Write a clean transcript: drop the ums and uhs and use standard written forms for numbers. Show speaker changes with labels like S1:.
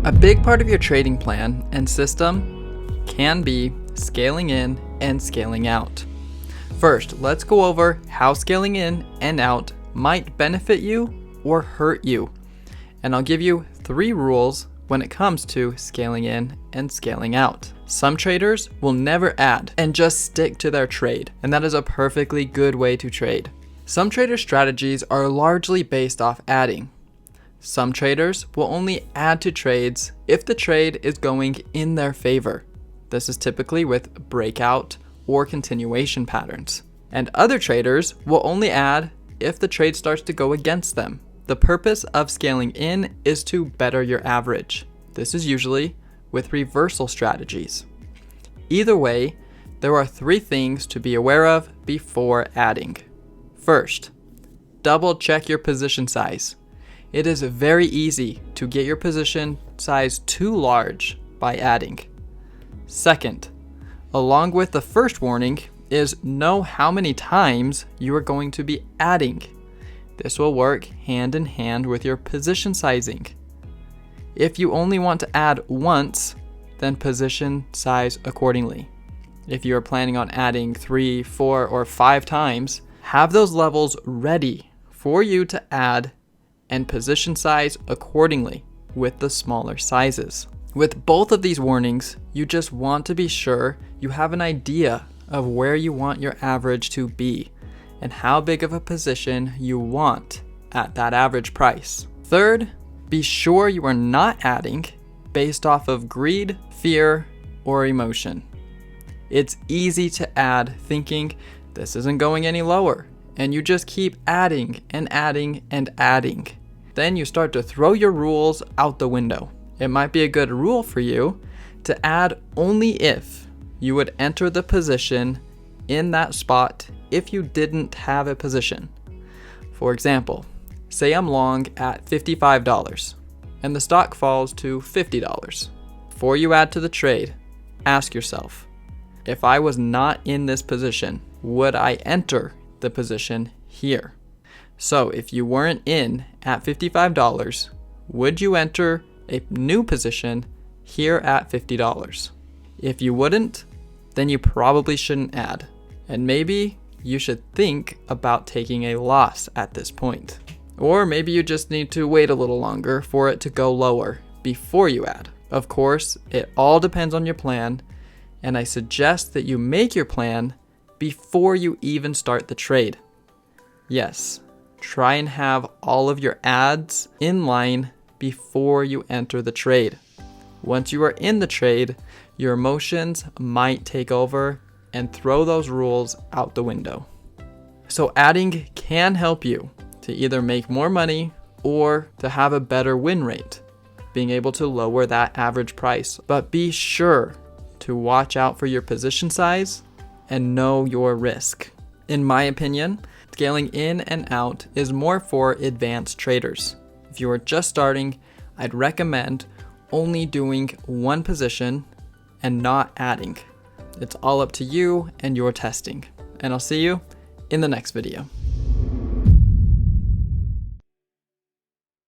S1: A big part of your trading plan and system can be scaling in and scaling out. First, let's go over how scaling in and out might benefit you or hurt you. And I'll give you 3 rules when it comes to scaling in and scaling out. Some traders will never add and just stick to their trade, and that is a perfectly good way to trade. Some trader strategies are largely based off adding. Some traders will only add to trades if the trade is going in their favor. This is typically with breakout or continuation patterns. And other traders will only add if the trade starts to go against them. The purpose of scaling in is to better your average. This is usually with reversal strategies. Either way, there are 3 things to be aware of before adding. First, double check your position size. It is very easy to get your position size too large by adding. Second, along with the first warning, is know how many times you are going to be adding. This will work hand in hand with your position sizing. If you only want to add once, then position size accordingly. If you are planning on adding 3, 4, or 5 times, have those levels ready for you to add and position size accordingly with the smaller sizes. With both of these warnings, you just want to be sure you have an idea of where you want your average to be and how big of a position you want at that average price. Third, be sure you are not adding based off of greed, fear, or emotion. It's easy to add thinking this isn't going any lower, and you just keep adding and adding and adding. Then you start to throw your rules out the window. It might be a good rule for you to add only if you would enter the position in that spot if you didn't have a position. For example, say I'm long at $55 and the stock falls to $50. Before you add to the trade, ask yourself, if I was not in this position, would I enter the position here? So if you weren't in at $55, would you enter a new position here at $50? If you wouldn't, then you probably shouldn't add. And maybe you should think about taking a loss at this point. Or maybe you just need to wait a little longer for it to go lower before you add. Of course, it all depends on your plan, and I suggest that you make your plan before you even start the trade. Yes, try and have all of your adds in line before you enter the trade. Once you are in the trade, your emotions might take over and throw those rules out the window. So adding can help you to either make more money or to have a better win rate, being able to lower that average price. But be sure to watch out for your position size and know your risk. In my opinion, scaling in and out is more for advanced traders. If you are just starting, I'd recommend only doing one position and not adding. It's all up to you and your testing. And I'll see you in the next video.